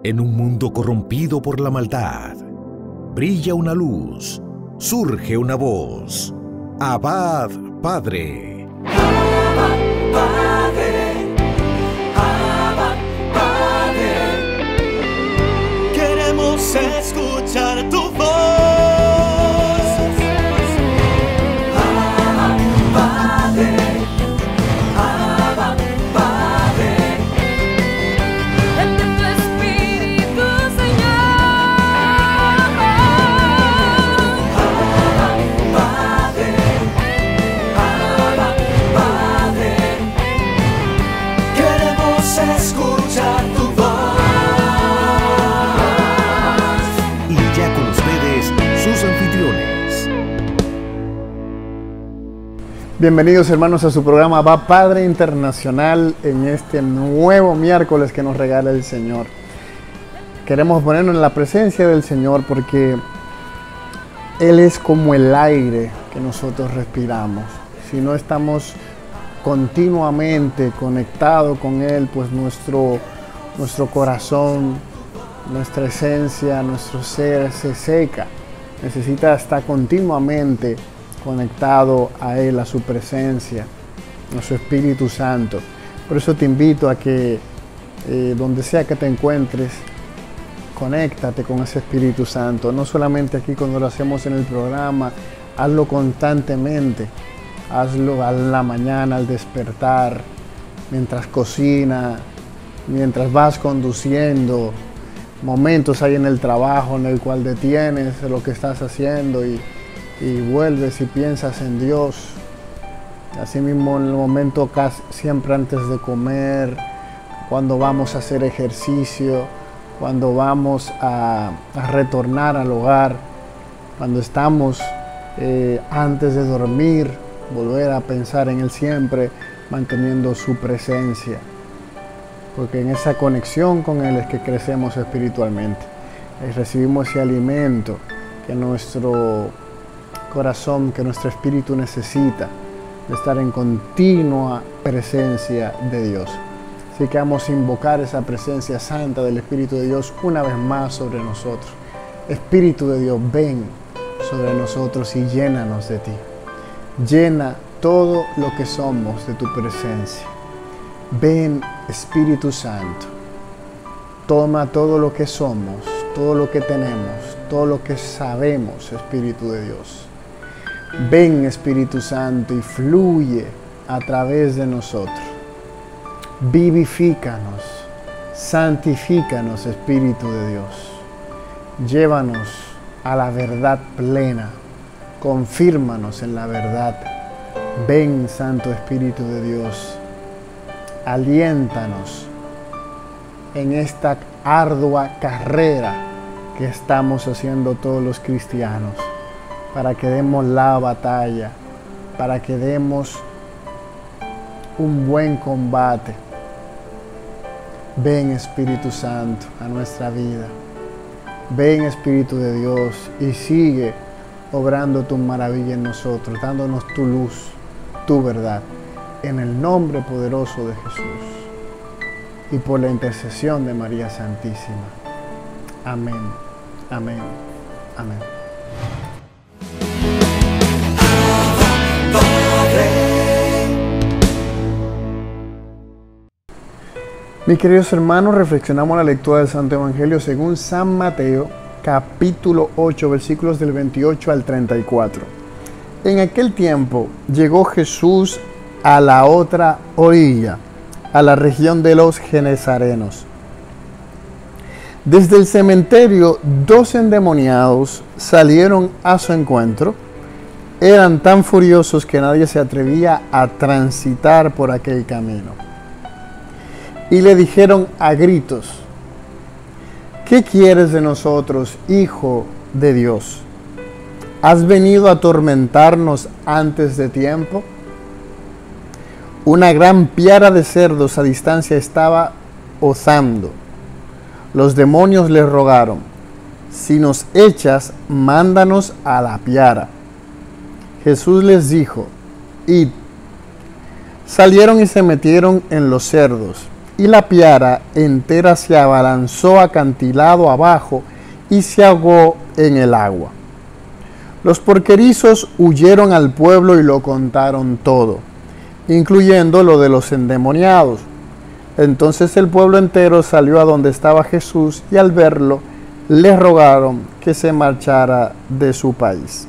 En un mundo corrompido por la maldad, brilla una luz, surge una voz. Abad, Padre. Abba, Padre. Abba, Padre. Queremos escuchar tu voz. Abba, Padre. Abba, Padre. Envía tu Espíritu, Señor. Abba, Padre. Abba, Padre. Queremos escuchar tu voz. Y ya con ustedes, sus anfitriones. Bienvenidos hermanos a su programa Va Padre Internacional en este nuevo miércoles que nos regala el Señor. Queremos ponernos en la presencia del Señor porque Él es como el aire que nosotros respiramos. Si no estamos continuamente conectados con Él, pues nuestro corazón, nuestra esencia, nuestro ser se seca. Necesita estar continuamente conectado a Él, a su presencia, a su Espíritu Santo. Por eso te invito a que donde sea que te encuentres, conéctate con ese Espíritu Santo. No solamente aquí cuando lo hacemos en el programa, hazlo constantemente. Hazlo a la mañana, al despertar, mientras cocina, mientras vas conduciendo. Momentos hay en el trabajo en el cual detienes lo que estás haciendo y vuelves y piensas en Dios. Asimismo, en el momento siempre antes de comer, cuando vamos a hacer ejercicio, cuando vamos a retornar al hogar, cuando estamos antes de dormir, volver a pensar en Él siempre, manteniendo su presencia. Porque en esa conexión con Él es que crecemos espiritualmente. Recibimos ese alimento que nuestro corazón, que nuestro espíritu necesita, de estar en continua presencia de Dios. Así que vamos a invocar esa presencia santa del Espíritu de Dios una vez más sobre nosotros. Espíritu de Dios, ven sobre nosotros y llénanos de ti. Llena todo lo que somos de tu presencia. Ven, Espíritu Santo. Toma todo lo que somos, todo lo que tenemos, todo lo que sabemos, Espíritu de Dios. Ven, Espíritu Santo, y fluye a través de nosotros. Vivifícanos, santifícanos, Espíritu de Dios. Llévanos a la verdad plena. Confírmanos en la verdad. Ven, Santo Espíritu de Dios. Aliéntanos en esta ardua carrera que estamos haciendo todos los cristianos, para que demos la batalla, para que demos un buen combate. Ven, Espíritu Santo, a nuestra vida. Ven, Espíritu de Dios, y sigue obrando tu maravilla en nosotros, dándonos tu luz, tu verdad, en el nombre poderoso de Jesús y por la intercesión de María Santísima. Amén, amén, amén. Mis queridos hermanos, reflexionamos la lectura del Santo Evangelio según San Mateo, capítulo 8, versículos del 28 al 34. En aquel tiempo llegó Jesús a la otra orilla, a la región de los Genesarenos. Desde el cementerio, 2 endemoniados salieron a su encuentro. Eran tan furiosos que nadie se atrevía a transitar por aquel camino. Y le dijeron a gritos: ¿qué quieres de nosotros, Hijo de Dios? ¿Has venido a atormentarnos antes de tiempo? Una gran piara de cerdos a distancia estaba ozando. Los demonios le rogaron: si nos echas, mándanos a la piara. Jesús les dijo: id. Salieron y se metieron en los cerdos, y la piara entera se abalanzó acantilado abajo y se ahogó en el agua. Los porquerizos huyeron al pueblo y lo contaron todo, incluyendo lo de los endemoniados. Entonces el pueblo entero salió a donde estaba Jesús y al verlo le rogaron que se marchara de su país.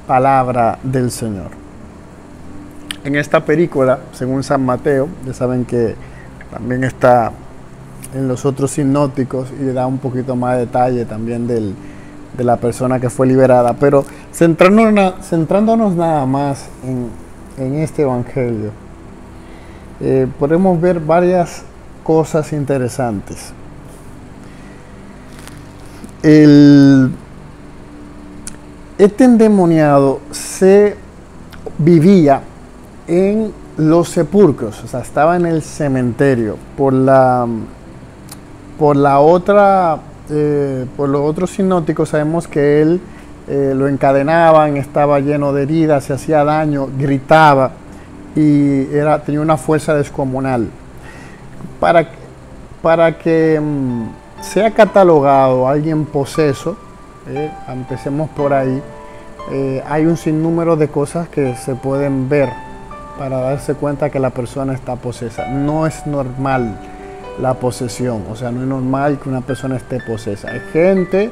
Palabra del Señor. En esta película, según San Mateo, ya saben que también está en los otros sinópticos y da un poquito más de detalle también de la persona que fue liberada, pero centrándonos nada más en este evangelio, podemos ver varias cosas interesantes. Este endemoniado se vivía en los sepulcros, o sea, estaba en el cementerio. Por los otros sinópticos sabemos que él lo encadenaban, estaba lleno de heridas, se hacía daño, gritaba y tenía una fuerza descomunal. Para que sea catalogado alguien poseso, empecemos por ahí, hay un sinnúmero de cosas que se pueden ver para darse cuenta que la persona está posesa. No es normal la posesión, o sea, no es normal que una persona esté posesa. Hay gente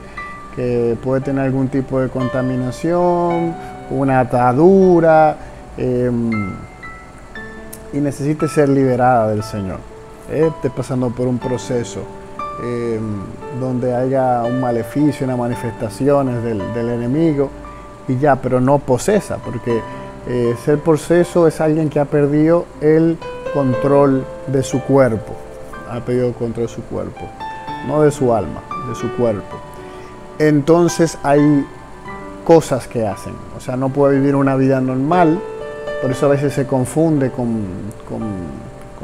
que puede tener algún tipo de contaminación, una atadura, y necesite ser liberada del Señor. Esté pasando por un proceso donde haya un maleficio, unas manifestaciones del enemigo y ya, pero no posesa, porque ser poseso es alguien que ha perdido el control de su cuerpo, ha perdido el control de su cuerpo, no de su alma, de su cuerpo. Entonces hay cosas que hacen, o sea, no puede vivir una vida normal, por eso a veces se confunde con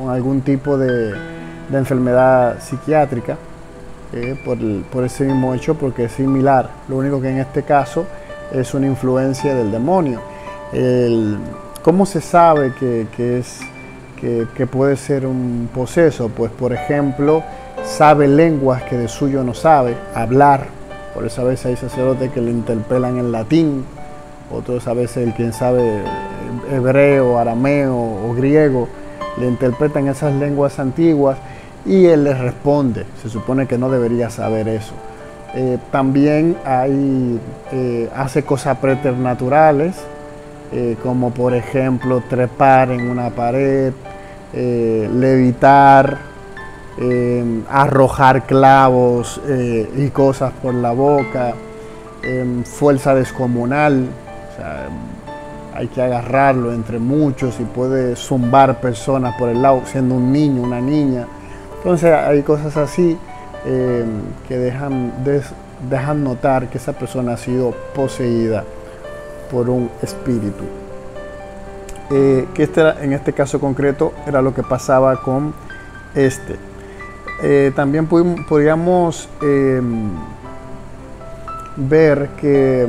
algún tipo de enfermedad psiquiátrica, por ese mismo hecho, porque es similar. Lo único que en este caso es una influencia del demonio. ¿Cómo se sabe que puede ser un poseso? Pues, por ejemplo, sabe lenguas que de suyo no sabe, hablar. Por eso a veces hay sacerdotes que le interpelan en latín, otros a veces el quien sabe hebreo, arameo o griego, le interpretan esas lenguas antiguas y él les responde. Se supone que no debería saber eso. También hace cosas preternaturales, como por ejemplo trepar en una pared, levitar, arrojar clavos y cosas por la boca, fuerza descomunal, o sea, hay que agarrarlo entre muchos y puede zumbar personas por el lado, siendo un niño, una niña. Entonces hay cosas así que dejan notar que esa persona ha sido poseída por un espíritu. Que en este caso concreto era lo que pasaba con este. También podríamos ver que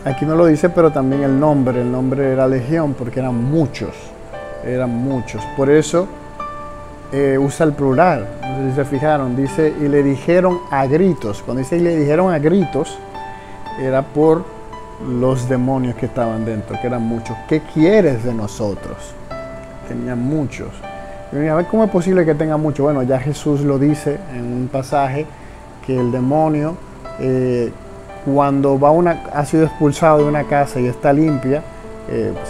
aquí no lo dice, pero también el nombre era legión, porque eran muchos. Por eso usa el plural. No sé si se fijaron, dice y le dijeron a gritos. Cuando dice y le dijeron a gritos, era por los demonios que estaban dentro, que eran muchos. ¿Qué quieres de nosotros? Tenían muchos. Y a ver, ¿cómo es posible que tenga muchos? Bueno, ya Jesús lo dice en un pasaje, que el demonio, cuando ha sido expulsado de una casa y está limpia,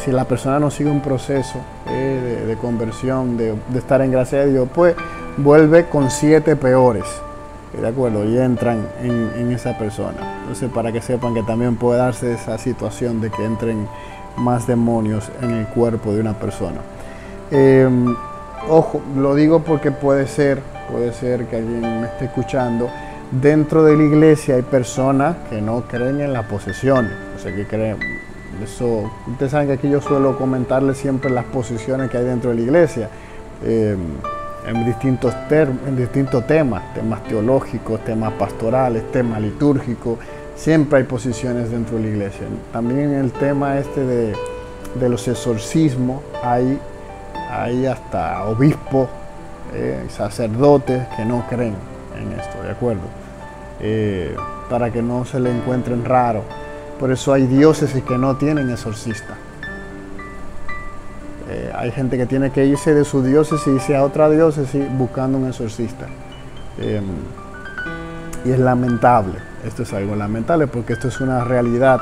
si la persona no sigue un proceso de conversión, de estar en gracia de Dios, pues vuelve con 7 peores, ¿de acuerdo? Y entran en esa persona. Entonces, para que sepan que también puede darse esa situación de que entren más demonios en el cuerpo de una persona. Ojo, lo digo porque puede ser que alguien me esté escuchando. Dentro de la iglesia hay personas que no creen en la posesión, o sea, que creen eso. Ustedes saben que aquí yo suelo comentarles siempre las posesiones que hay dentro de la iglesia, en distintos temas teológicos, temas pastorales, temas litúrgicos. Siempre hay posiciones dentro de la iglesia. También en el tema de los exorcismos hay hasta obispos sacerdotes que no creen en esto, ¿de acuerdo? Para que no se le encuentren raro. Por eso hay diócesis que no tienen exorcista. Hay gente que tiene que irse de su diócesis y irse a otra diócesis buscando un exorcista. Y es lamentable, esto es algo lamentable porque esto es una realidad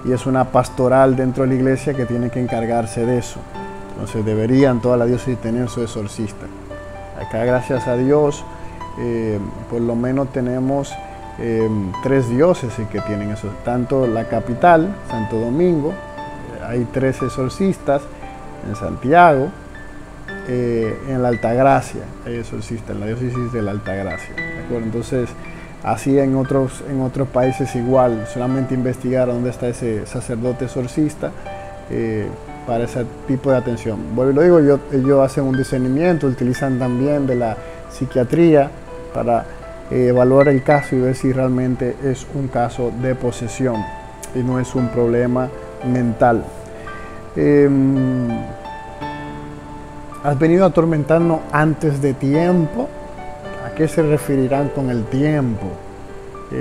y es una pastoral dentro de la iglesia que tiene que encargarse de eso. Entonces deberían toda la diócesis tener su exorcista. Acá, gracias a Dios, por lo menos tenemos 3 diócesis que tienen eso. Tanto la capital, Santo Domingo, hay 3 exorcistas. En Santiago, en la Altagracia, hay exorcistas, en la diócesis de la Altagracia. ¿De acuerdo? Entonces, así en otros países igual, solamente investigar dónde está ese sacerdote exorcista para ese tipo de atención. Bueno, lo digo, ellos hacen un discernimiento, utilizan también de la psiquiatría para evaluar el caso y ver si realmente es un caso de posesión y no es un problema mental. ¿Has venido a atormentarnos antes de tiempo? ¿A qué se referirán con el tiempo?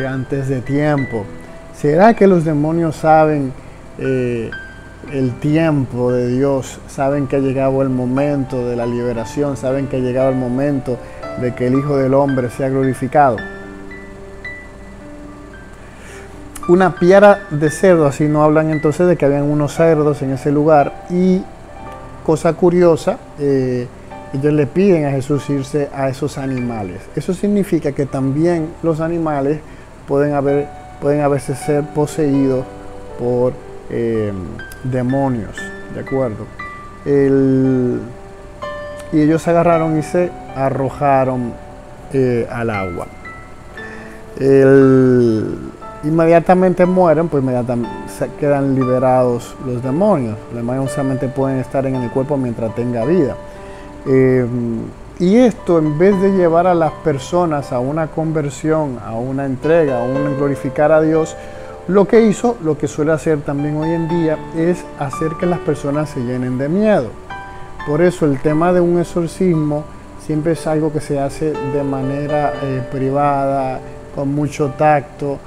Antes de tiempo. ¿Será que los demonios saben el tiempo de Dios? ¿Saben que ha llegado el momento de la liberación? ¿Saben que ha llegado el momento de que el Hijo del Hombre sea glorificado? Una piara de cerdo, así no hablan entonces de que habían unos cerdos en ese lugar. Y cosa curiosa, ellos le piden a Jesús irse a esos animales. Eso significa que también los animales pueden a veces ser poseídos por demonios, ¿de acuerdo? Y ellos agarraron y se arrojaron al agua. Inmediatamente mueren, pues inmediatamente quedan liberados los demonios. Los demonios solamente pueden estar en el cuerpo mientras tenga vida. Y esto, en vez de llevar a las personas a una conversión, a una entrega, a un glorificar a Dios, lo que hizo, lo que suele hacer también hoy en día, es hacer que las personas se llenen de miedo. Por eso el tema de un exorcismo siempre es algo que se hace de manera privada, con mucho tacto,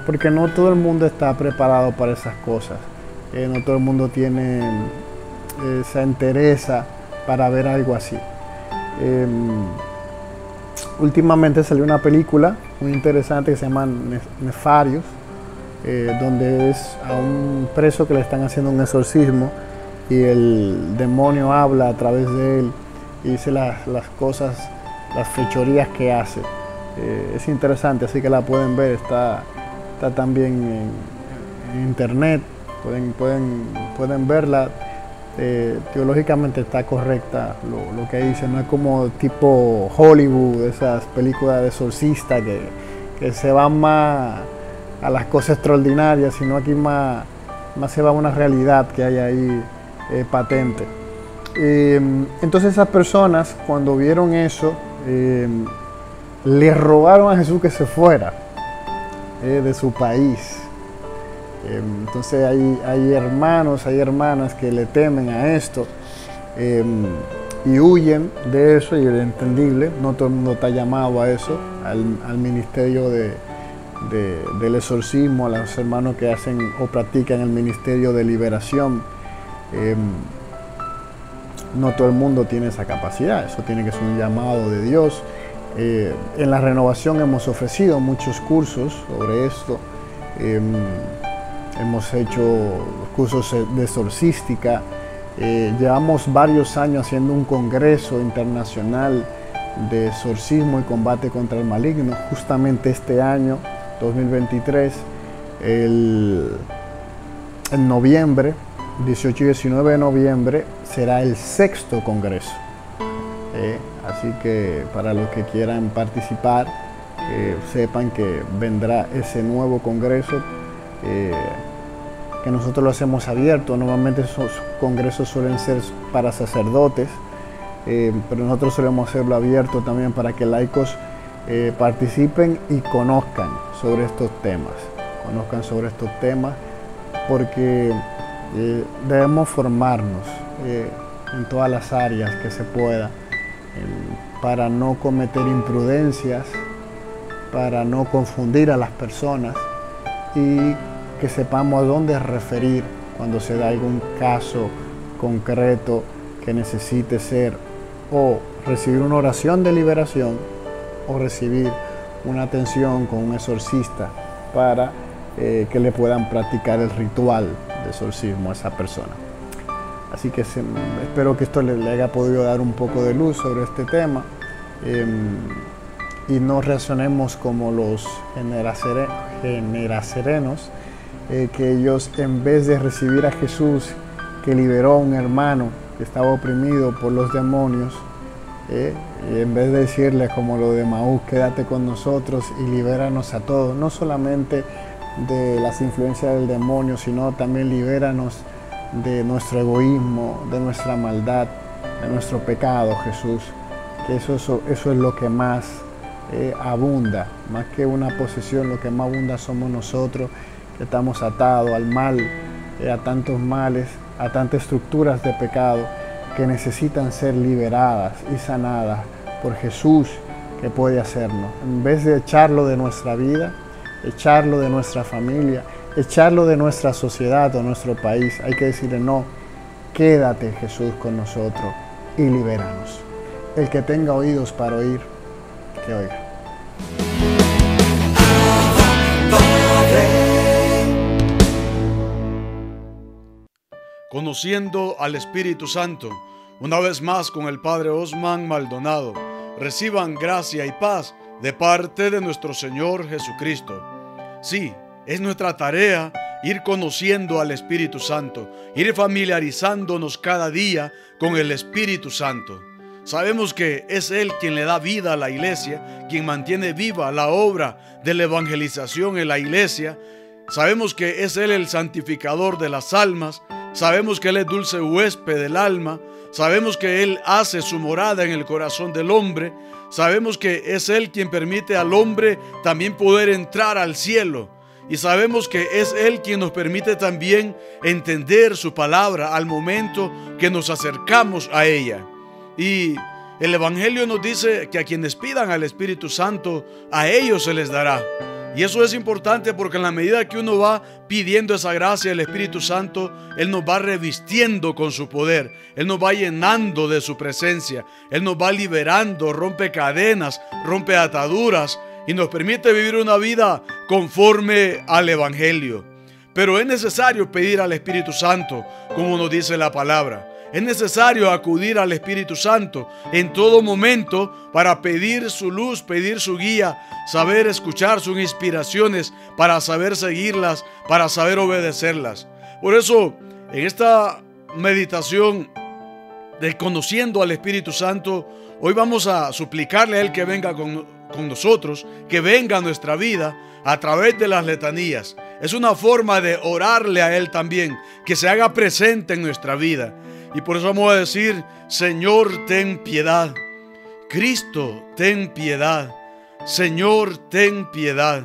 porque no todo el mundo está preparado para esas cosas. No todo el mundo tiene esa entereza para ver algo así. Últimamente salió una película muy interesante que se llama Nefarios, donde es a un preso que le están haciendo un exorcismo y el demonio habla a través de él y dice las cosas, las fechorías que hace. Es interesante, así que la pueden ver, está también en internet, pueden verla. Teológicamente está correcta lo que dice, no es como tipo Hollywood, esas películas de exorcista que se van más a las cosas extraordinarias, sino aquí más se va a una realidad que hay ahí patente. Entonces esas personas, cuando vieron eso, le rogaron a Jesús que se fuera de su país. Entonces hay hermanos, hay hermanas que le temen a esto y huyen de eso, y es entendible, no todo el mundo está llamado a eso, al ministerio del exorcismo, a los hermanos que hacen o practican el ministerio de liberación. No todo el mundo tiene esa capacidad, eso tiene que ser un llamado de Dios. En la renovación hemos ofrecido muchos cursos sobre esto. Hemos hecho cursos de exorcística. Llevamos varios años haciendo un congreso internacional de exorcismo y combate contra el maligno. Justamente este año, 2023, en noviembre, 18 y 19 de noviembre, será el 6º congreso. Así que para los que quieran participar, sepan que vendrá ese nuevo congreso, que nosotros lo hacemos abierto. Normalmente esos congresos suelen ser para sacerdotes, pero nosotros solemos hacerlo abierto también para que laicos participen y conozcan sobre estos temas, porque debemos formarnos en todas las áreas que se pueda, para no cometer imprudencias, para no confundir a las personas y que sepamos a dónde referir cuando se da algún caso concreto que necesite ser o recibir una oración de liberación o recibir una atención con un exorcista para que le puedan practicar el ritual de exorcismo a esa persona. Así que espero que esto le haya podido dar un poco de luz sobre este tema y no reaccionemos como los generacerenos, que ellos, en vez de recibir a Jesús, que liberó a un hermano que estaba oprimido por los demonios, y en vez de decirle como lo de Maús, quédate con nosotros y libéranos a todos, no solamente de las influencias del demonio, sino también libéranos de nuestro egoísmo, de nuestra maldad, de nuestro pecado, Jesús. Que eso es lo que más abunda, más que una posesión, lo que más abunda somos nosotros, que estamos atados al mal, a tantos males, a tantas estructuras de pecado que necesitan ser liberadas y sanadas por Jesús, que puede hacerlo. En vez de echarlo de nuestra vida, echarlo de nuestra familia, echarlo de nuestra sociedad o nuestro país, hay que decirle no, quédate Jesús con nosotros y libéranos. El que tenga oídos para oír, que oiga. Conociendo al Espíritu Santo, una vez más con el Padre Osman Maldonado. Reciban gracia y paz de parte de nuestro Señor Jesucristo. Sí, es nuestra tarea ir conociendo al Espíritu Santo, ir familiarizándonos cada día con el Espíritu Santo. Sabemos que es Él quien le da vida a la iglesia, quien mantiene viva la obra de la evangelización en la iglesia. Sabemos que es Él el santificador de las almas. Sabemos que Él es dulce huésped del alma. Sabemos que Él hace su morada en el corazón del hombre. Sabemos que es Él quien permite al hombre también poder entrar al cielo. Y sabemos que es Él quien nos permite también entender su palabra al momento que nos acercamos a ella. Y el Evangelio nos dice que a quienes pidan al Espíritu Santo, a ellos se les dará. Y eso es importante porque en la medida que uno va pidiendo esa gracia del Espíritu Santo, Él nos va revistiendo con su poder. Él nos va llenando de su presencia. Él nos va liberando, rompe cadenas, rompe ataduras y nos permite vivir una vida conforme al Evangelio. Pero es necesario pedir al Espíritu Santo, como nos dice la palabra. Es necesario acudir al Espíritu Santo en todo momento para pedir su luz, pedir su guía, saber escuchar sus inspiraciones, para saber seguirlas, para saber obedecerlas. Por eso, en esta meditación de conociendo al Espíritu Santo, hoy vamos a suplicarle a Él que venga con nosotros, que venga a nuestra vida a través de las letanías. Es una forma de orarle a Él también, que se haga presente en nuestra vida. Y por eso vamos a decir: Señor, ten piedad. Cristo, ten piedad. Señor, ten piedad.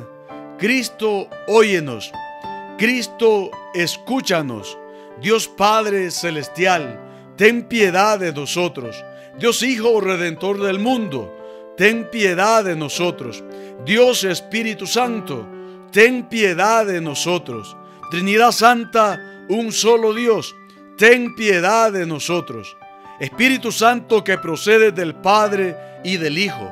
Cristo, óyenos. Cristo, escúchanos. Dios Padre Celestial, ten piedad de nosotros. Dios Hijo Redentor del mundo, ten piedad de nosotros. Dios Espíritu Santo, ten piedad de nosotros. Trinidad Santa, un solo Dios, ten piedad de nosotros. Espíritu Santo que procede del Padre y del Hijo,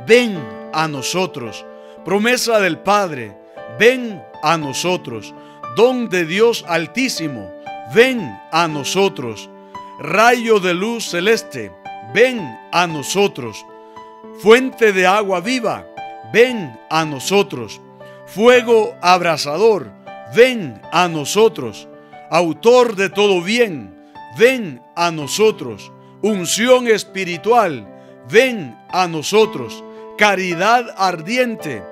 ven a nosotros. Promesa del Padre, ven a nosotros. Don de Dios Altísimo, ven a nosotros. Rayo de luz celeste, ven a nosotros. Fuente de agua viva, ven a nosotros. Fuego abrasador, ven a nosotros. Autor de todo bien, ven a nosotros. Unción espiritual, ven a nosotros. Caridad ardiente,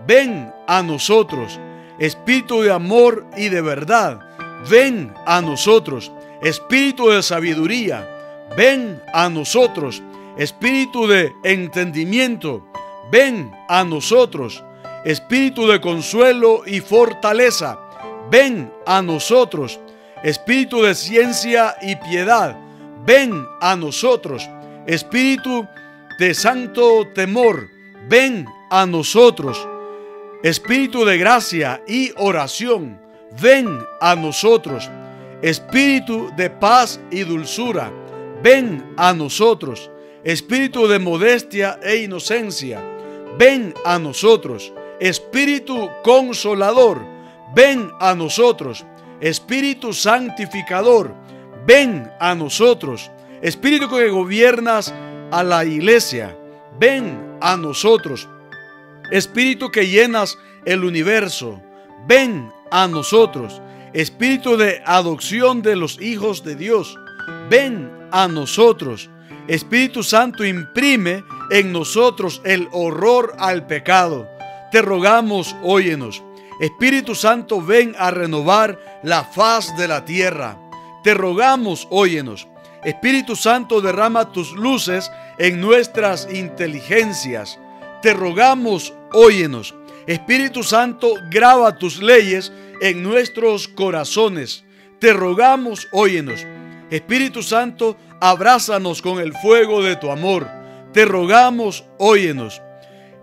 ven a nosotros. Espíritu de amor y de verdad, ven a nosotros. Espíritu de sabiduría, ven a nosotros. Espíritu de entendimiento, ven a nosotros. Espíritu de consuelo y fortaleza, ven a nosotros. Espíritu de ciencia y piedad, ven a nosotros. Espíritu de santo temor, ven a nosotros. Espíritu de gracia y oración, ven a nosotros. Espíritu de paz y dulzura, ven a nosotros. Espíritu de modestia e inocencia, ven a nosotros. Espíritu consolador, ven a nosotros. Espíritu santificador, ven a nosotros. Espíritu que gobiernas a la iglesia, ven a nosotros. Espíritu que llenas el universo, ven a nosotros. Espíritu de adopción de los hijos de Dios, ven a nosotros. Espíritu Santo, imprime en nosotros el horror al pecado. Te rogamos, óyenos. Espíritu Santo, ven a renovar la faz de la tierra. Te rogamos, óyenos. Espíritu Santo, derrama tus luces en nuestras inteligencias. Te rogamos, óyenos. Espíritu Santo, graba tus leyes en nuestros corazones. Te rogamos, óyenos. Espíritu Santo, abrázanos con el fuego de tu amor. Te rogamos, óyenos.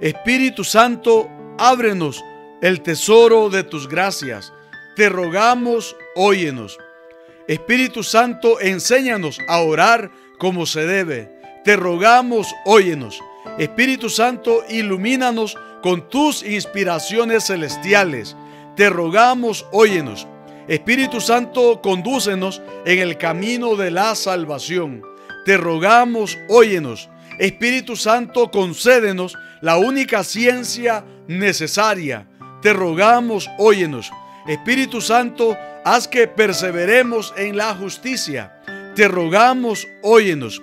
Espíritu Santo, ábrenos el tesoro de tus gracias. Te rogamos, óyenos. Espíritu Santo, enséñanos a orar como se debe. Te rogamos, óyenos. Espíritu Santo, ilumínanos con tus inspiraciones celestiales. Te rogamos, óyenos. Espíritu Santo, condúcenos en el camino de la salvación. Te rogamos, óyenos. Espíritu Santo, concédenos la única ciencia necesaria. Te rogamos, óyenos. Espíritu Santo, haz que perseveremos en la justicia. Te rogamos, óyenos.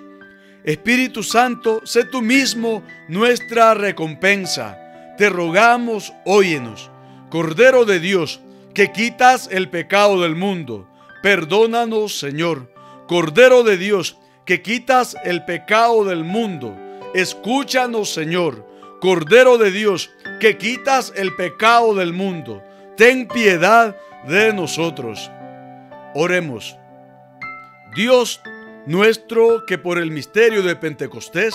Espíritu Santo, sé tú mismo nuestra recompensa. Te rogamos, óyenos. Cordero de Dios, que quitas el pecado del mundo, perdónanos, Señor. Cordero de Dios, que quitas el pecado del mundo, escúchanos, Señor. Cordero de Dios, que quitas el pecado del mundo, ten piedad de nosotros. Oremos. Dios nuestro, que por el misterio de Pentecostés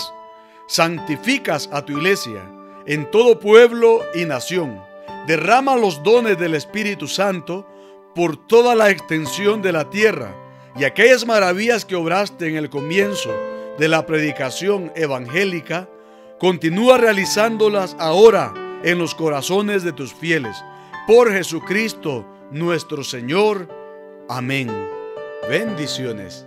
santificas a tu iglesia en todo pueblo y nación, derrama los dones del Espíritu Santo por toda la extensión de la tierra, y aquellas maravillas que obraste en el comienzo de la predicación evangélica, continúa realizándolas ahora en los corazones de tus fieles. Por Jesucristo nuestro Señor. Amén. Bendiciones.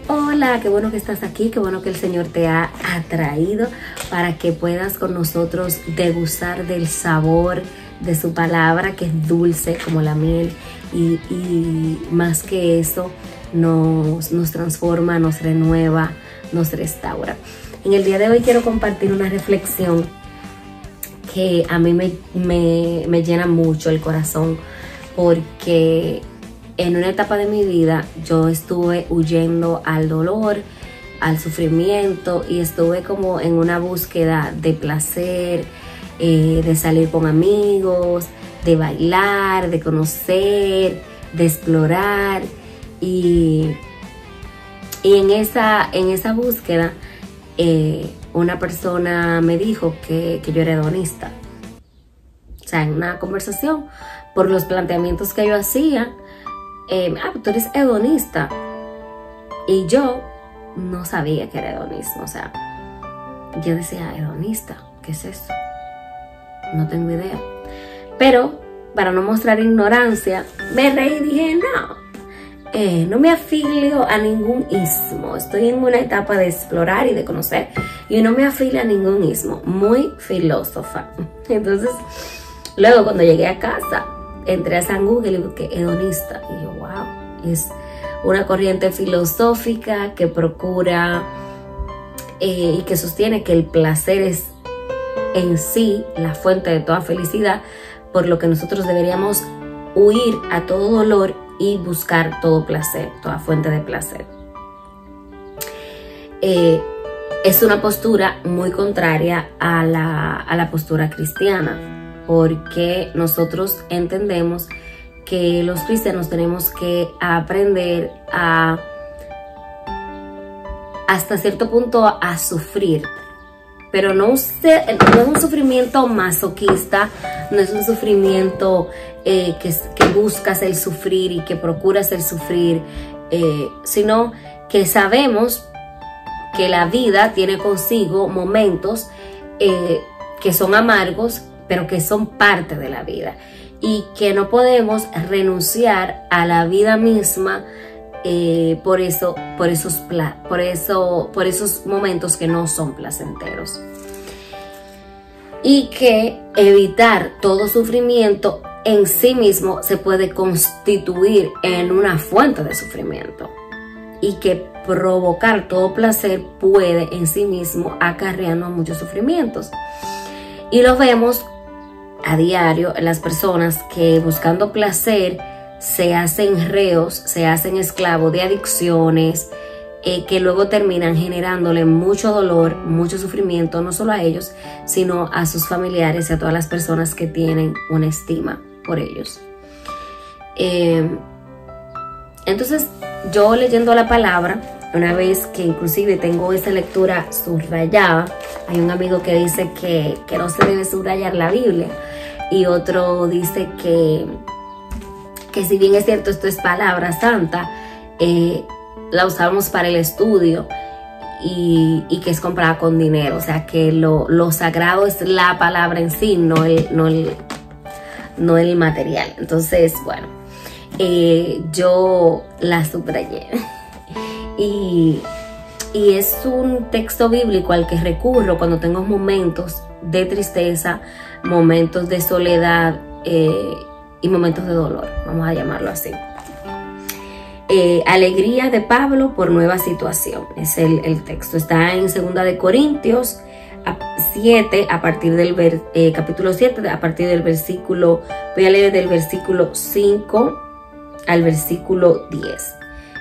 Hola, qué bueno que estás aquí, qué bueno que el Señor te ha atraído para que puedas con nosotros degustar del sabor de su palabra, que es dulce como la miel, y más que eso nos transforma, nos renueva, nos restaura. En el día de hoy quiero compartir una reflexión que a mí me llena mucho el corazón, porque en una etapa de mi vida yo estuve huyendo al dolor, al sufrimiento, y estuve como en una búsqueda de placer, de salir con amigos, de bailar, de conocer, de explorar, y en esa búsqueda una persona me dijo que yo era hedonista. O sea, en una conversación, por los planteamientos que yo hacía, tú eres hedonista. Y yo no sabía que era hedonismo. O sea, yo decía, hedonista, ¿qué es eso? No tengo idea. Pero para no mostrar ignorancia, me reí y dije, no me afilio a ningún ismo. Estoy en una etapa de explorar y de conocer, y no me afilio a ningún ismo. Muy filósofa. Entonces, luego cuando llegué a casa, entré a San Google y busqué hedonista. Y yo, wow, es una corriente filosófica que procura y que sostiene que el placer es en sí la fuente de toda felicidad, por lo que nosotros deberíamos huir a todo dolor y buscar todo placer, toda fuente de placer. Es una postura muy contraria a la postura cristiana, porque nosotros entendemos que los cristianos tenemos que aprender a, hasta cierto punto, a sufrir. Pero no es un sufrimiento masoquista, no es un sufrimiento que buscas el sufrir y que procuras el sufrir, sino que sabemos que la vida tiene consigo momentos que son amargos, pero que son parte de la vida, y que no podemos renunciar a la vida misma por esos momentos que no son placenteros, y que evitar todo sufrimiento en sí mismo se puede constituir en una fuente de sufrimiento, y que provocar todo placer puede en sí mismo acarrearnos muchos sufrimientos. Y lo vemos a diario en las personas que, buscando placer, se hacen reos, se hacen esclavos de adicciones, que luego terminan generándole mucho dolor, mucho sufrimiento, no solo a ellos, sino a sus familiares y a todas las personas que tienen una estima por ellos. Entonces, yo leyendo la palabra, una vez que inclusive tengo esa lectura subrayada, hay un amigo que dice que no se debe subrayar la Biblia, y otro dice que si bien es cierto, esto es palabra santa, la usamos para el estudio y que es comprada con dinero. O sea, que lo sagrado es la palabra en sí, no el material. Entonces, bueno, yo la subrayé. Y es un texto bíblico al que recurro cuando tengo momentos de tristeza, momentos de soledad y momentos de dolor, vamos a llamarlo así. Alegría de Pablo por nueva situación, es el texto. Está en 2 de Corintios 7, a partir del capítulo 7, a partir del versículo, voy a leer del versículo 5 al versículo 10.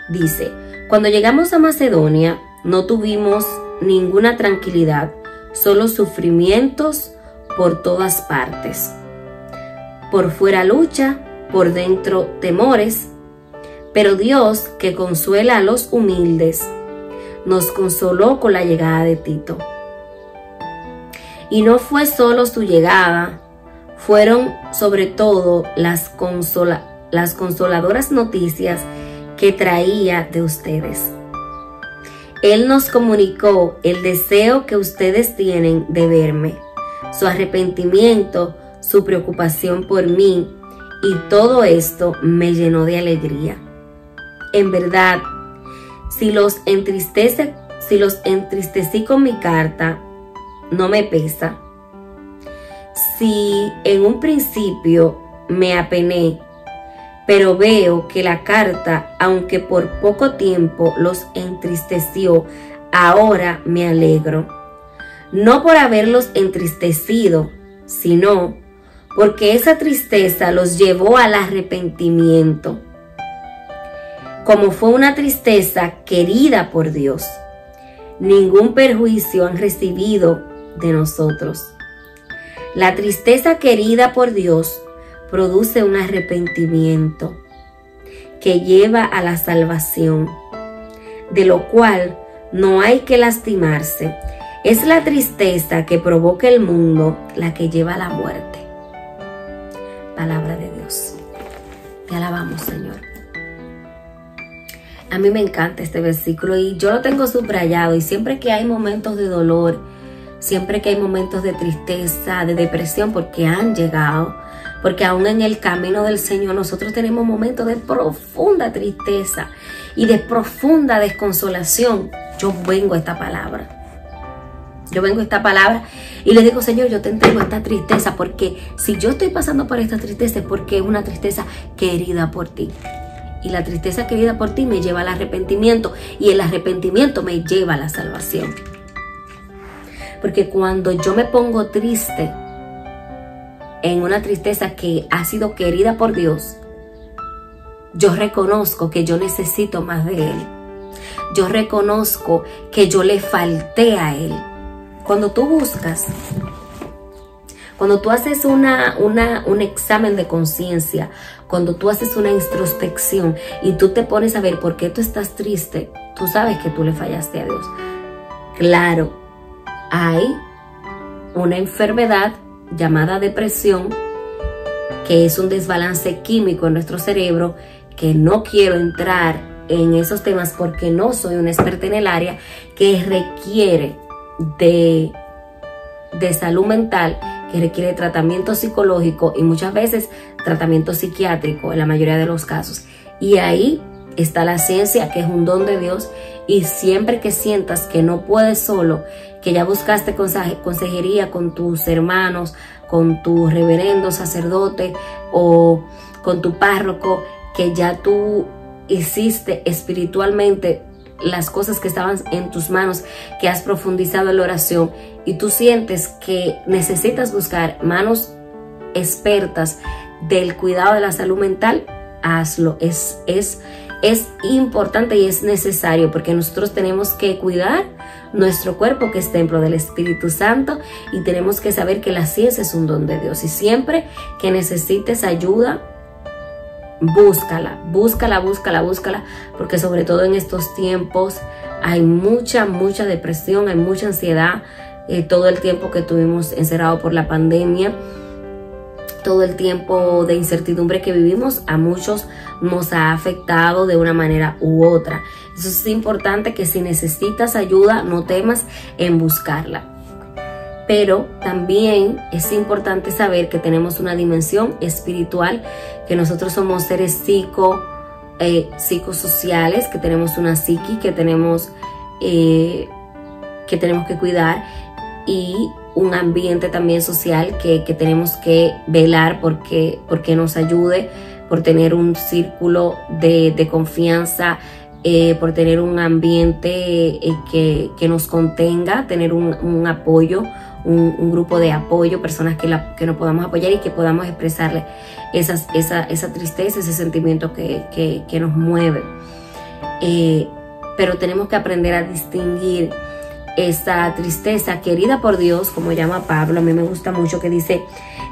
Dice: cuando llegamos a Macedonia no tuvimos ninguna tranquilidad, solo sufrimientos por todas partes. Por fuera lucha, por dentro temores, pero Dios, que consuela a los humildes, nos consoló con la llegada de Tito. Y no fue solo su llegada, fueron sobre todo las consoladoras noticias que traía de ustedes. Él nos comunicó el deseo que ustedes tienen de verme, su arrepentimiento, su preocupación por mí, y todo esto me llenó de alegría. En verdad, si los entristecí con mi carta, no me pesa. Si en un principio me apené, pero veo que la carta, aunque por poco tiempo los entristeció, ahora me alegro. No por haberlos entristecido, sino porque esa tristeza los llevó al arrepentimiento. Como fue una tristeza querida por Dios, ningún perjuicio han recibido de nosotros. La tristeza querida por Dios produce un arrepentimiento que lleva a la salvación, de lo cual no hay que lastimarse. Es la tristeza que provoca el mundo la que lleva a la muerte. Palabra de Dios. Te alabamos, Señor. A mí me encanta este versículo y yo lo tengo subrayado, y siempre que hay momentos de dolor, siempre que hay momentos de tristeza, de depresión, porque han llegado, porque aún en el camino del Señor nosotros tenemos momentos de profunda tristeza y de profunda desconsolación, yo vengo a esta palabra. Yo vengo a esta palabra y le digo: Señor, yo te entrego esta tristeza, porque si yo estoy pasando por esta tristeza es porque es una tristeza querida por ti. Y la tristeza querida por ti me lleva al arrepentimiento, y el arrepentimiento me lleva a la salvación. Porque cuando yo me pongo triste, en una tristeza que ha sido querida por Dios, yo reconozco que yo necesito más de Él. Yo reconozco que yo le falté a Él. Cuando tú buscas Cuando tú haces un examen de conciencia, cuando tú haces una introspección y tú te pones a ver por qué tú estás triste, tú sabes que tú le fallaste a Dios. Claro, hay una enfermedad llamada depresión, que es un desbalance químico en nuestro cerebro, que no quiero entrar en esos temas porque no soy una experta en el área, que requiere de salud mental, que requiere tratamiento psicológico y muchas veces tratamiento psiquiátrico en la mayoría de los casos. Y ahí está la ciencia, que es un don de Dios, y siempre que sientas que no puedes solo, que ya buscaste consejería con tus hermanos, con tu reverendo sacerdote o con tu párroco, que ya tú hiciste espiritualmente las cosas que estaban en tus manos, que has profundizado en la oración y tú sientes que necesitas buscar manos expertas del cuidado de la salud mental, hazlo. Es importante y es necesario, porque nosotros tenemos que cuidar nuestro cuerpo, que es templo del Espíritu Santo, y tenemos que saber que la ciencia es un don de Dios, y siempre que necesites ayuda, búscala, porque sobre todo en estos tiempos hay mucha depresión, hay mucha ansiedad, todo el tiempo que estuvimos encerrados por la pandemia, todo el tiempo de incertidumbre que vivimos, a muchos nos ha afectado de una manera u otra. Eso es importante, que si necesitas ayuda, no temas en buscarla. Pero también es importante saber que tenemos una dimensión espiritual, que nosotros somos seres psicosociales, que tenemos una psiqui que tenemos que cuidar, y un ambiente también social que tenemos que velar porque nos ayude, por tener un círculo de confianza, por tener un ambiente que nos contenga, tener un apoyo, un grupo de apoyo, personas que nos podamos apoyar y que podamos expresarle esa tristeza, ese sentimiento que nos mueve. Pero tenemos que aprender a distinguir esa tristeza querida por Dios, como llama Pablo. A mí me gusta mucho que dice: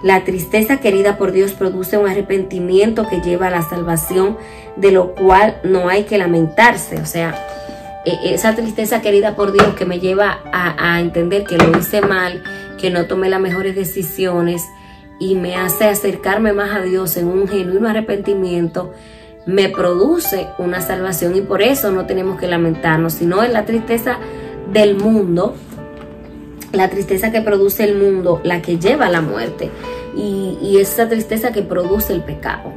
la tristeza querida por Dios produce un arrepentimiento que lleva a la salvación, de lo cual no hay que lamentarse. O sea, esa tristeza querida por Dios que me lleva a entender que lo hice mal, que no tomé las mejores decisiones, y me hace acercarme más a Dios en un genuino arrepentimiento, me produce una salvación, y por eso no tenemos que lamentarnos, sino es la tristeza del mundo, la tristeza que produce el mundo, la que lleva a la muerte, y esa tristeza que produce el pecado.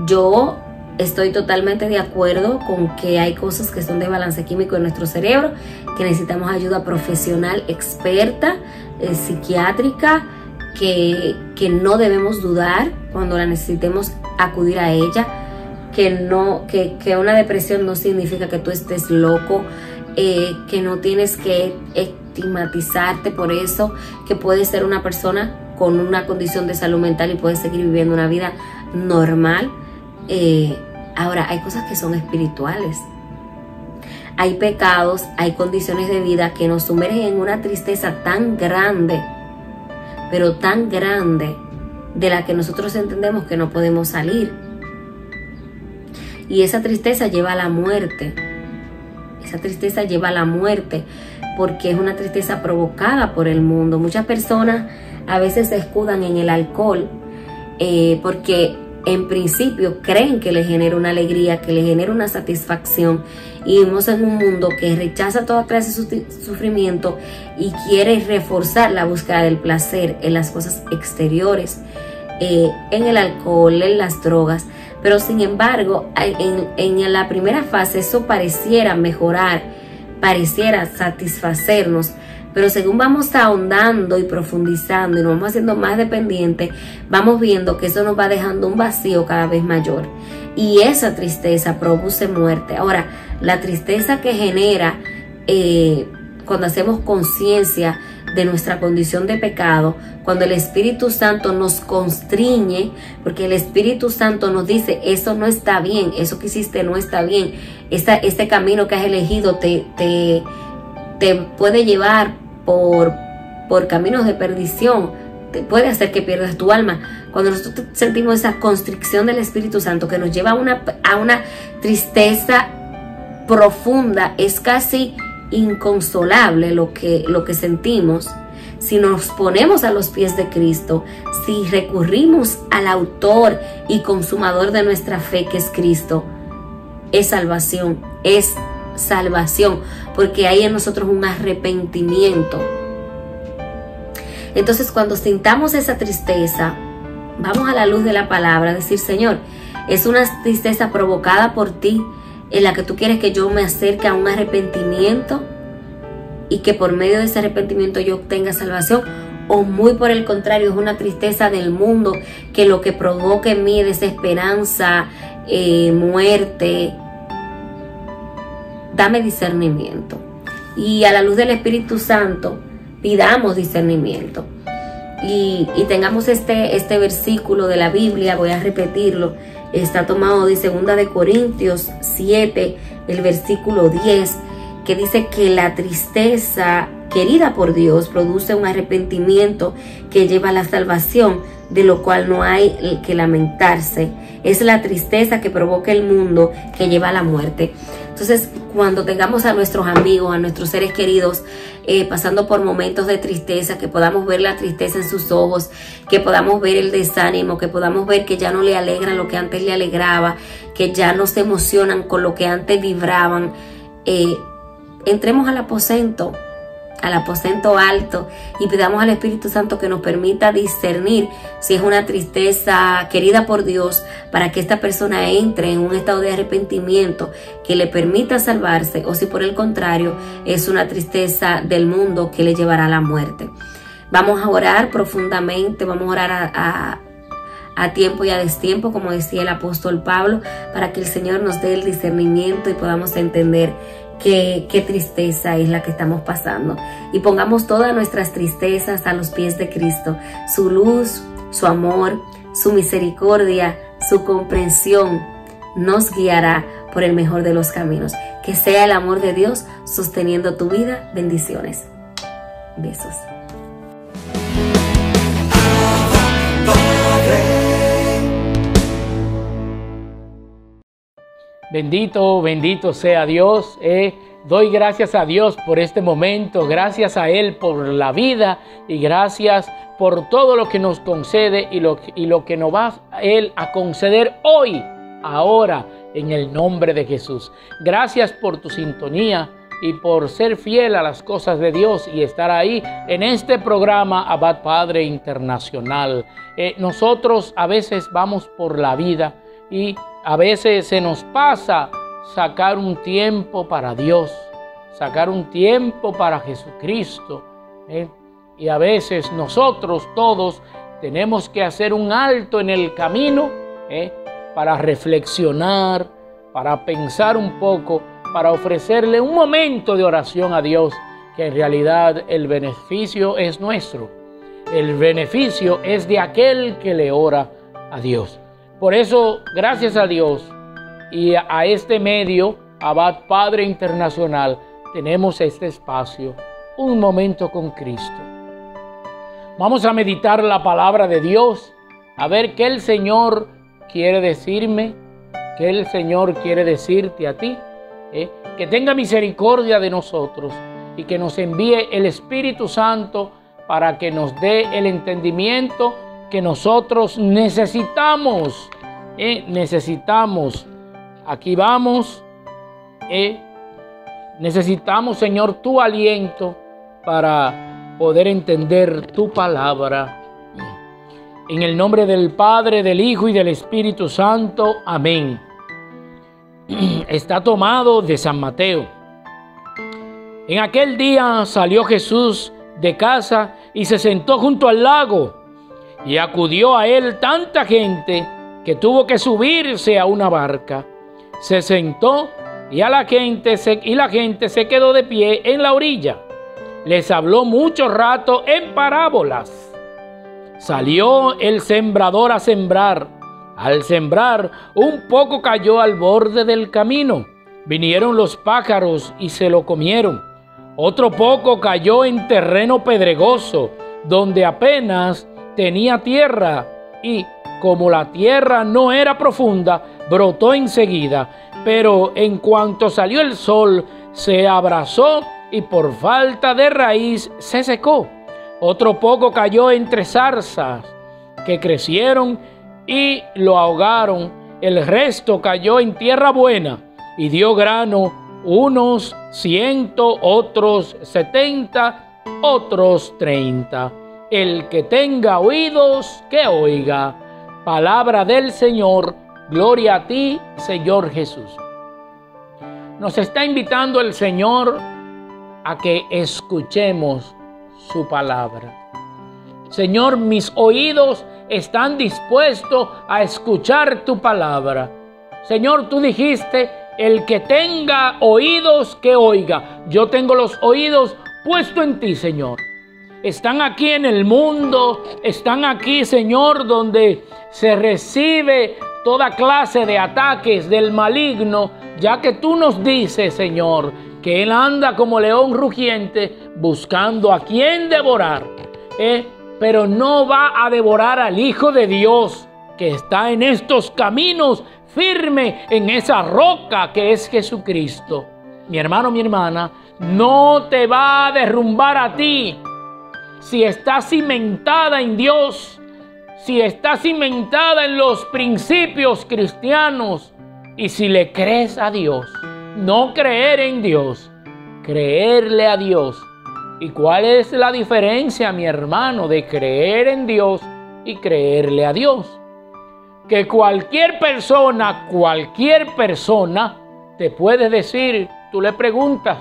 Yo estoy totalmente de acuerdo con que hay cosas que son de balance químico en nuestro cerebro, que necesitamos ayuda profesional, experta, psiquiátrica, que no debemos dudar cuando la necesitemos acudir a ella, que una depresión no significa que tú estés loco, que no tienes que estigmatizarte por eso, que puedes ser una persona con una condición de salud mental y puedes seguir viviendo una vida normal. Ahora, hay cosas que son espirituales, hay pecados, hay condiciones de vida que nos sumergen en una tristeza tan grande, pero tan grande, de la que nosotros entendemos que no podemos salir, y esa tristeza lleva a la muerte. Esa tristeza lleva a la muerte porque es una tristeza provocada por el mundo. Muchas personas a veces se escudan en el alcohol porque en principio creen que les genera una alegría, que les genera una satisfacción, y vivimos en un mundo que rechaza toda clase de sufrimiento y quiere reforzar la búsqueda del placer en las cosas exteriores, en el alcohol, en las drogas. Pero sin embargo, en la primera fase eso pareciera mejorar, pareciera satisfacernos, pero según vamos ahondando y profundizando y nos vamos haciendo más dependientes, vamos viendo que eso nos va dejando un vacío cada vez mayor, y esa tristeza produce muerte. Ahora, la tristeza que genera cuando hacemos conciencia de nuestra condición de pecado, cuando el Espíritu Santo nos constriñe, porque el Espíritu Santo nos dice: eso no está bien, eso que hiciste no está bien, este camino que has elegido te puede llevar por caminos de perdición, puede hacer que pierdas tu alma. Cuando nosotros sentimos esa constricción del Espíritu Santo que nos lleva a una tristeza profunda, es casi inconsolable lo que sentimos. Si nos ponemos a los pies de Cristo, si recurrimos al autor y consumador de nuestra fe, que es Cristo, es salvación, porque hay en nosotros un arrepentimiento. Entonces, cuando sintamos esa tristeza, vamos a la luz de la palabra, decir: Señor, es una tristeza provocada por ti, en la que tú quieres que yo me acerque a un arrepentimiento y que por medio de ese arrepentimiento yo obtenga salvación, o muy por el contrario, es una tristeza del mundo que lo que provoca en mí desesperanza, muerte. Dame discernimiento, y a la luz del Espíritu Santo pidamos discernimiento y tengamos este versículo de la Biblia. Voy a repetirlo, está tomado de 2 de Corintios 7, el versículo 10, que dice que la tristeza querida por Dios produce un arrepentimiento que lleva a la salvación, de lo cual no hay que lamentarse. Es la tristeza que provoca el mundo que lleva a la muerte. Entonces, cuando tengamos a nuestros amigos, a nuestros seres queridos pasando por momentos de tristeza, que podamos ver la tristeza en sus ojos, que podamos ver el desánimo, que podamos ver que ya no le alegra lo que antes le alegraba, que ya no se emocionan con lo que antes vibraban, entremos al aposento alto, y pidamos al Espíritu Santo que nos permita discernir si es una tristeza querida por Dios, para que esta persona entre en un estado de arrepentimiento que le permita salvarse, o si por el contrario es una tristeza del mundo que le llevará a la muerte. Vamos a orar profundamente, vamos a orar a tiempo y a destiempo, como decía el apóstol Pablo, para que el Señor nos dé el discernimiento y podamos entender qué tristeza es la que estamos pasando, y pongamos todas nuestras tristezas a los pies de Cristo. Su luz, su amor, su misericordia, su comprensión nos guiará por el mejor de los caminos. Que sea el amor de Dios sosteniendo tu vida. Bendiciones. Besos. Bendito sea Dios. Doy gracias a Dios por este momento, gracias a Él por la vida, y gracias por todo lo que nos concede y lo que nos va Él a conceder hoy, ahora, en el nombre de Jesús. Gracias por tu sintonía y por ser fiel a las cosas de Dios y estar ahí en este programa Abad Padre Internacional. Nosotros a veces vamos por la vida y a veces se nos pasa sacar un tiempo para Dios, sacar un tiempo para Jesucristo. Y a veces nosotros todos tenemos que hacer un alto en el camino para reflexionar, para pensar un poco, para ofrecerle un momento de oración a Dios, que en realidad el beneficio es nuestro. El beneficio es de aquel que le ora a Dios. Por eso, gracias a Dios y a este medio, Abad Padre Internacional, tenemos este espacio, un momento con Cristo. Vamos a meditar la palabra de Dios, a ver qué el Señor quiere decirme, qué el Señor quiere decirte a ti. Que tenga misericordia de nosotros y que nos envíe el Espíritu Santo para que nos dé el entendimiento que nosotros necesitamos. Necesitamos. Aquí vamos. Necesitamos, Señor, tu aliento para poder entender tu palabra. En el nombre del Padre, del Hijo y del Espíritu Santo. Amén. Está tomado de San Mateo. En aquel día salió Jesús de casa y se sentó junto al lago, y acudió a él tanta gente que tuvo que subirse a una barca. Se sentó y la gente se quedó de pie en la orilla. Les habló mucho rato en parábolas. Salió el sembrador a sembrar. Al sembrar, un poco cayó al borde del camino. Vinieron los pájaros y se lo comieron. Otro poco cayó en terreno pedregoso, donde apenas tenía tierra y, como la tierra no era profunda, brotó enseguida. Pero en cuanto salió el sol, se abrasó y por falta de raíz se secó. Otro poco cayó entre zarzas que crecieron y lo ahogaron. El resto cayó en tierra buena y dio grano, unos 100, otros 70, otros 30. El que tenga oídos, que oiga. Palabra del Señor. Gloria a ti, Señor Jesús. Nos está invitando el Señor a que escuchemos su palabra. Señor, mis oídos están dispuestos a escuchar tu palabra. Señor, tú dijiste, el que tenga oídos, que oiga. Yo tengo los oídos puestos en ti, Señor. Están aquí en el mundo, están aquí, Señor, donde se recibe toda clase de ataques del maligno, ya que tú nos dices, Señor, que él anda como león rugiente buscando a quien devorar, pero no va a devorar al Hijo de Dios que está en estos caminos, firme en esa roca que es Jesucristo. Mi hermano, mi hermana, no te va a derrumbar a ti si está cimentada en Dios, si está cimentada en los principios cristianos y si le crees a Dios. No creer en Dios, creerle a Dios. ¿Y cuál es la diferencia, mi hermano, de creer en Dios y creerle a Dios? Que cualquier persona te puede decir, tú le preguntas,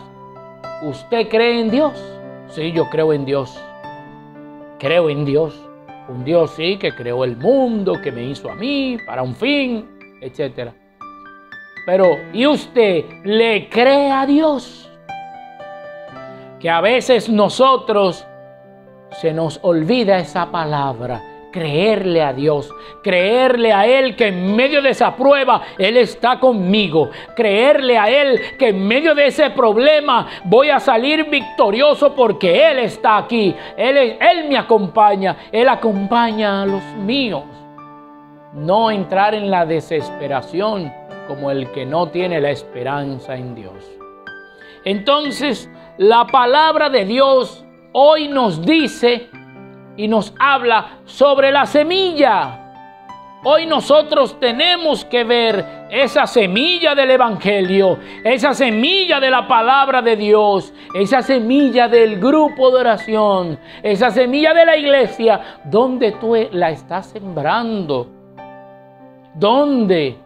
¿usted cree en Dios? Sí, yo creo en Dios. Creo en Dios. Un Dios, sí, que creó el mundo, que me hizo a mí para un fin, etc. Pero, ¿y usted le cree a Dios? Que a veces nosotros se nos olvida esa palabra, creerle a Dios, creerle a Él que en medio de esa prueba Él está conmigo, creerle a Él que en medio de ese problema voy a salir victorioso porque Él está aquí, Él me acompaña, Él acompaña a los míos. No entrar en la desesperación como el que no tiene la esperanza en Dios. Entonces, la palabra de Dios hoy nos dice y nos habla sobre la semilla. Hoy nosotros tenemos que ver esa semilla del Evangelio, esa semilla de la palabra de Dios, esa semilla del grupo de oración, esa semilla de la iglesia, donde tú la estás sembrando. ¿Dónde?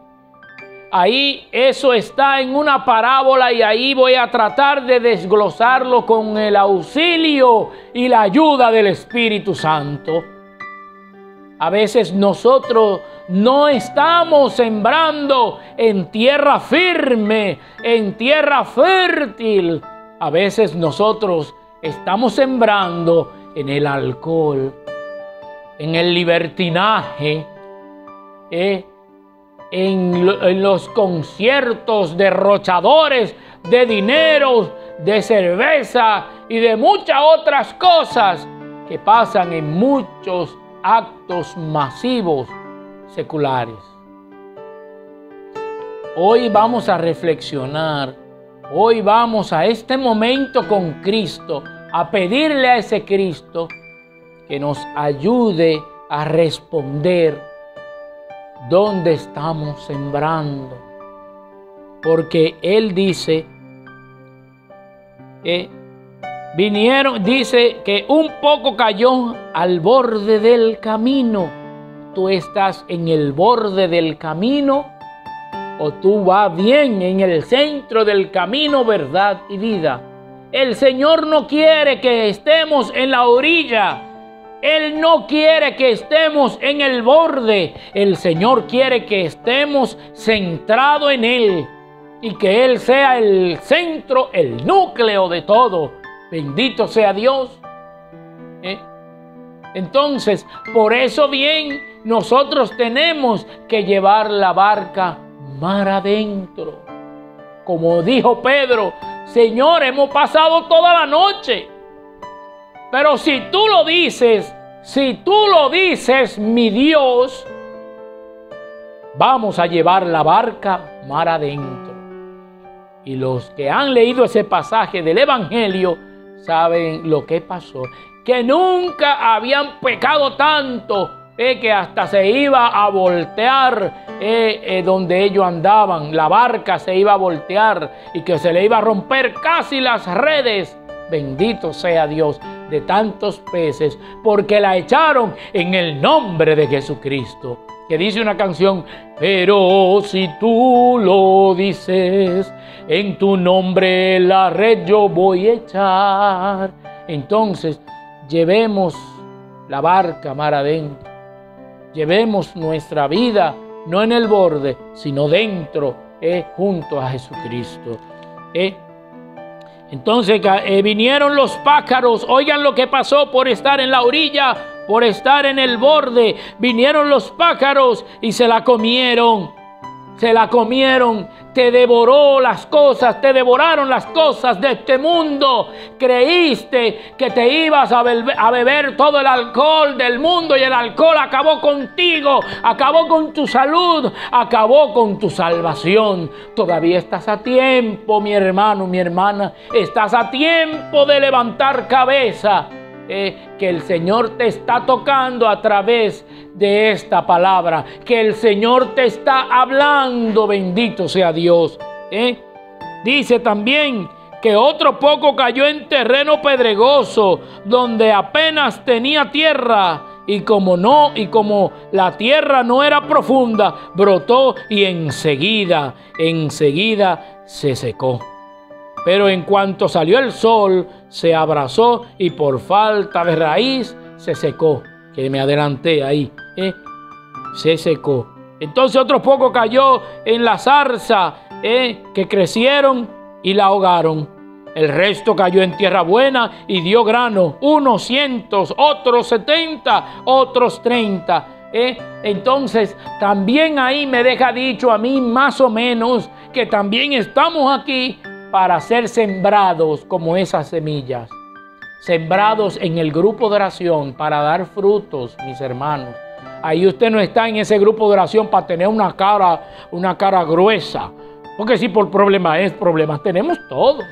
Ahí eso está en una parábola y ahí voy a tratar de desglosarlo con el auxilio y la ayuda del Espíritu Santo. A veces nosotros no estamos sembrando en tierra firme, en tierra fértil. A veces nosotros estamos sembrando en el alcohol, en el libertinaje, en los conciertos derrochadores de dinero, de cerveza y de muchas otras cosas que pasan en muchos actos masivos seculares. Hoy vamos a reflexionar, hoy vamos a este momento con Cristo, a pedirle a ese Cristo que nos ayude a responder dónde estamos sembrando. Porque Él dice, dice que un poco cayó al borde del camino. ¿Tú estás en el borde del camino o tú vas bien en el centro del camino, verdad y vida? El Señor no quiere que estemos en la orilla. Él no quiere que estemos en el borde. El Señor quiere que estemos centrados en Él y que Él sea el centro, el núcleo de todo. Bendito sea Dios. Entonces, por eso bien, nosotros tenemos que llevar la barca mar adentro. Como dijo Pedro, Señor, hemos pasado toda la noche. Pero si tú lo dices, si tú lo dices, mi Dios, vamos a llevar la barca mar adentro. Y los que han leído ese pasaje del Evangelio saben lo que pasó. Que nunca habían pecado tanto, que hasta se iba a voltear donde ellos andaban. La barca se iba a voltear y que se le iba a romper casi las redes. Bendito sea Dios, de tantos peces, porque la echaron en el nombre de Jesucristo. Que dice una canción: pero si tú lo dices, en tu nombre la red yo voy a echar. Entonces, llevemos la barca mar adentro. Llevemos nuestra vida, no en el borde, sino dentro, junto a Jesucristo. Entonces vinieron los pájaros. Oigan lo que pasó por estar en la orilla, por estar en el borde. Vinieron los pájaros y se la comieron. Se la comieron. Te devoró las cosas, te devoraron las cosas de este mundo. Creíste que te ibas a beber todo el alcohol del mundo y el alcohol acabó contigo, acabó con tu salud, acabó con tu salvación. Todavía estás a tiempo, mi hermano, mi hermana. Estás a tiempo de levantar cabeza. Que el Señor te está tocando a través de esta palabra, que el Señor te está hablando, bendito sea Dios. Dice también que otro poco cayó en terreno pedregoso, donde apenas tenía tierra, y como la tierra no era profunda, brotó y enseguida se secó. Pero en cuanto salió el sol, se abrasó y por falta de raíz se secó. Que me adelanté ahí. Se secó. Entonces otro poco cayó en la zarza, que crecieron y la ahogaron. El resto cayó en tierra buena y dio grano. Unos 100, otros 70, otros 30. Entonces también ahí me deja dicho a mí más o menos que también estamos aquí para ser sembrados como esas semillas, sembrados en el grupo de oración para dar frutos, mis hermanos. Ahí usted no está en ese grupo de oración para tener una cara gruesa, porque si por problemas tenemos todos.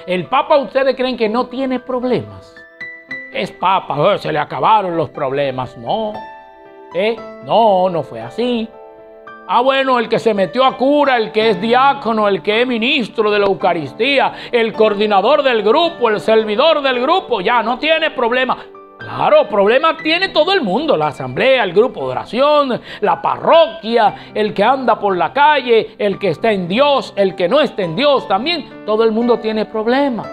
El Papa, ¿ustedes creen que no tiene problemas? Es Papa, se le acabaron los problemas. No, no fue así. Bueno, el que se metió a cura, el que es diácono, el que es ministro de la Eucaristía, el coordinador del grupo, el servidor del grupo, ya no tiene problema. Claro, problemas tiene todo el mundo, la asamblea, el grupo de oración, la parroquia, el que anda por la calle, el que está en Dios, el que no está en Dios, también todo el mundo tiene problemas.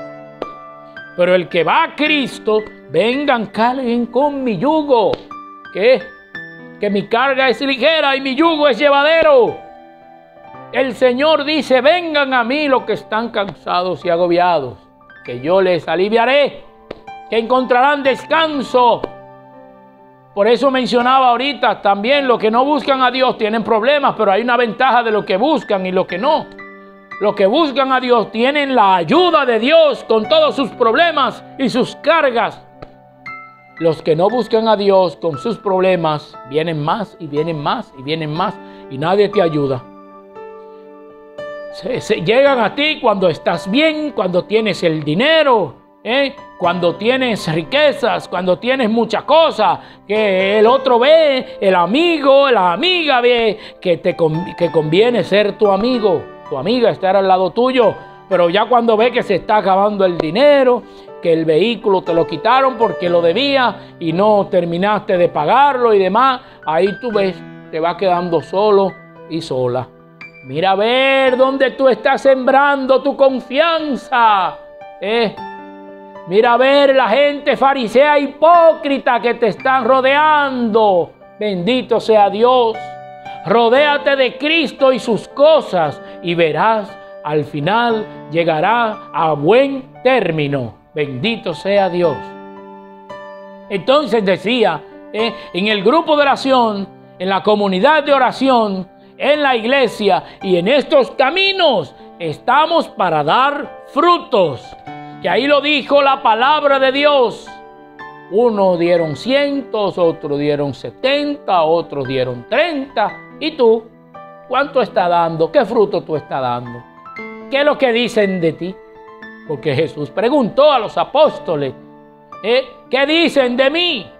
Pero el que va a Cristo, vengan, carguen con mi yugo, que mi carga es ligera y mi yugo es llevadero. El Señor dice: vengan a mí los que están cansados y agobiados, que yo les aliviaré, que encontrarán descanso. Por eso mencionaba ahorita también, los que no buscan a Dios tienen problemas, pero hay una ventaja de los que buscan y los que no. Los que buscan a Dios tienen la ayuda de Dios con todos sus problemas y sus cargas. Los que no buscan a Dios con sus problemas vienen más y vienen más y vienen más y nadie te ayuda. Llegan a ti cuando estás bien, cuando tienes el dinero, cuando tienes riquezas, cuando tienes muchas cosas, que el otro ve, el amigo, la amiga ve que conviene ser tu amigo, tu amiga, estar al lado tuyo. Pero ya cuando ve que se está acabando el dinero, que el vehículo te lo quitaron porque lo debía y no terminaste de pagarlo y demás, ahí tú ves, te vas quedando solo y sola. Mira a ver dónde tú estás sembrando tu confianza. Mira a ver la gente farisea hipócrita que te están rodeando. Bendito sea Dios. Rodéate de Cristo y sus cosas y verás, al final llegará a buen término. Bendito sea Dios. Entonces decía, en el grupo de oración, en la comunidad de oración, en la iglesia y en estos caminos, estamos para dar frutos. Que ahí lo dijo la palabra de Dios. Unos dieron 100, otros dieron 70, otros dieron 30. ¿Y tú? ¿Cuánto está dando? ¿Qué fruto tú estás dando? ¿Qué es lo que dicen de ti? Porque Jesús preguntó a los apóstoles, ¿qué dicen de mí?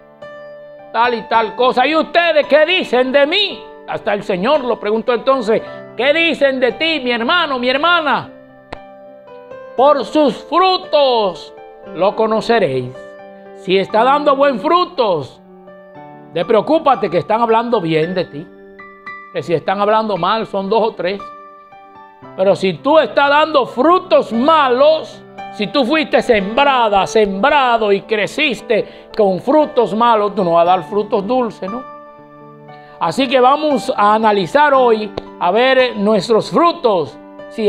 Tal y tal cosa. ¿Y ustedes qué dicen de mí? Hasta el Señor lo preguntó entonces, ¿qué dicen de ti, mi hermano, mi hermana? Por sus frutos lo conoceréis. Si está dando buen frutos, despreocúpate que están hablando bien de ti. Que si están hablando mal, son 2 o 3. Pero si tú estás dando frutos malos, si tú fuiste sembrada, sembrado y creciste con frutos malos, tú no vas a dar frutos dulces, ¿no? Así que vamos a analizar hoy, a ver nuestros frutos, si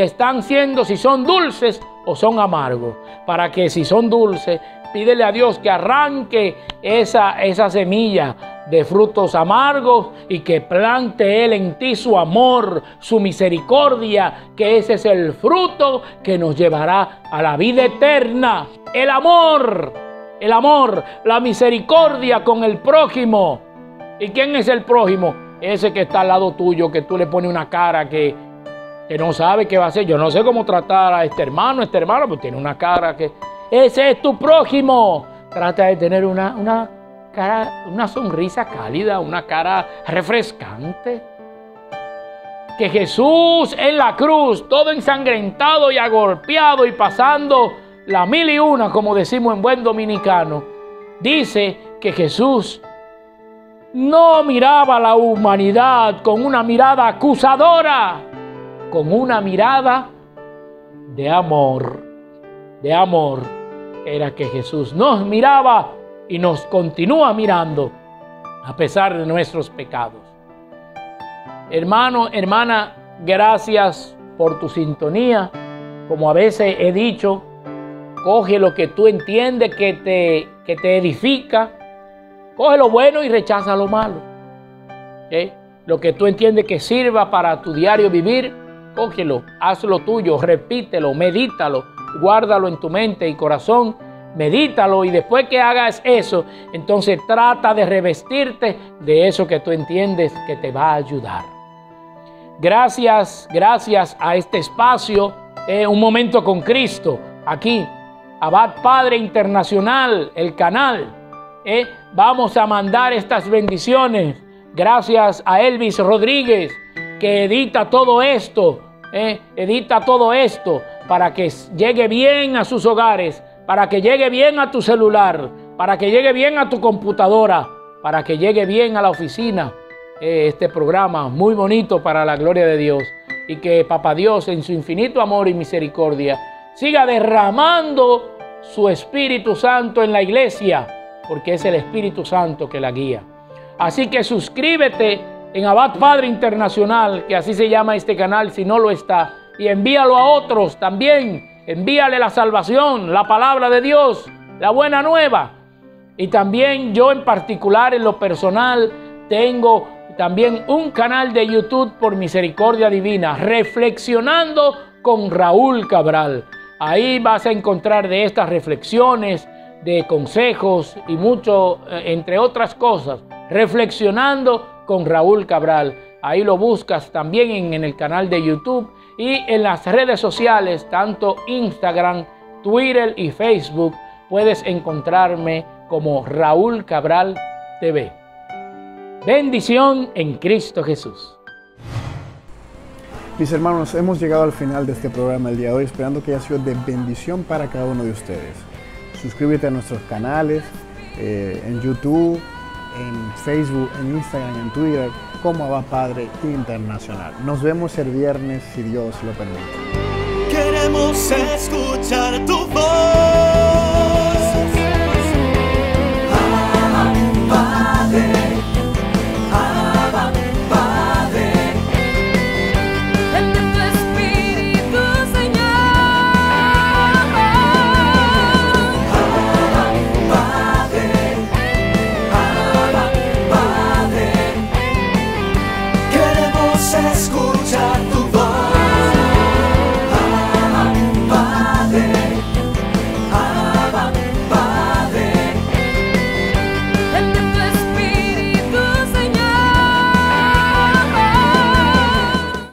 son dulces o son amargos. Para que si son dulces, pídele a Dios que arranque esa semilla de frutos amargos y que plante Él en ti su amor, su misericordia, que ese es el fruto que nos llevará a la vida eterna. El amor, la misericordia con el prójimo. ¿Y quién es el prójimo? Ese que está al lado tuyo, que tú le pones una cara que no sabe qué va a hacer. Yo no sé cómo tratar a este hermano, pues tiene una cara que... Ese es tu prójimo. Trata de tener una cara, una sonrisa cálida, una cara refrescante. Que Jesús en la cruz, todo ensangrentado y agolpeado y pasando la 1001, como decimos en buen dominicano, dice que Jesús no miraba a la humanidad con una mirada acusadora, con una mirada de amor. De amor era que Jesús nos miraba y nos continúa mirando a pesar de nuestros pecados. Hermano, hermana, gracias por tu sintonía. Como a veces he dicho, coge lo que tú entiendes que te edifica, coge lo bueno y rechaza lo malo. Lo que tú entiendes que sirva para tu diario vivir, cógelo, hazlo tuyo, repítelo, medítalo, guárdalo en tu mente y corazón, medítalo, y después que hagas eso, entonces trata de revestirte de eso que tú entiendes que te va a ayudar. Gracias a este espacio, Un Momento con Cristo, aquí, Abad Padre Internacional, el canal. Vamos a mandar estas bendiciones. Gracias a Elvis Rodríguez, que edita todo esto, para que llegue bien a sus hogares, para que llegue bien a tu celular, para que llegue bien a tu computadora, para que llegue bien a la oficina. Este programa muy bonito para la gloria de Dios, y que Papá Dios en su infinito amor y misericordia siga derramando su Espíritu Santo en la iglesia, porque es el Espíritu Santo que la guía. Así que suscríbete en Abad Padre Internacional, que así se llama este canal si no lo está, y envíalo a otros también. Envíale la salvación, la palabra de Dios, la buena nueva. Y también yo en particular, en lo personal, tengo también un canal de YouTube por misericordia divina, Reflexionando con Raúl Cabral. Ahí vas a encontrar de estas reflexiones, de consejos y mucho, entre otras cosas. Reflexionando con Raúl Cabral. Ahí lo buscas también en el canal de YouTube y en las redes sociales, tanto Instagram, Twitter y Facebook. Puedes encontrarme como Raúl Cabral TV. Bendición en Cristo Jesús. Mis hermanos, hemos llegado al final de este programa el día de hoy, esperando que haya sido de bendición para cada uno de ustedes. Suscríbete a nuestros canales en YouTube, en Facebook, en Instagram, en Twitter, como Abad Padre Internacional. Nos vemos el viernes, si Dios lo permite. Queremos escuchar tu voz.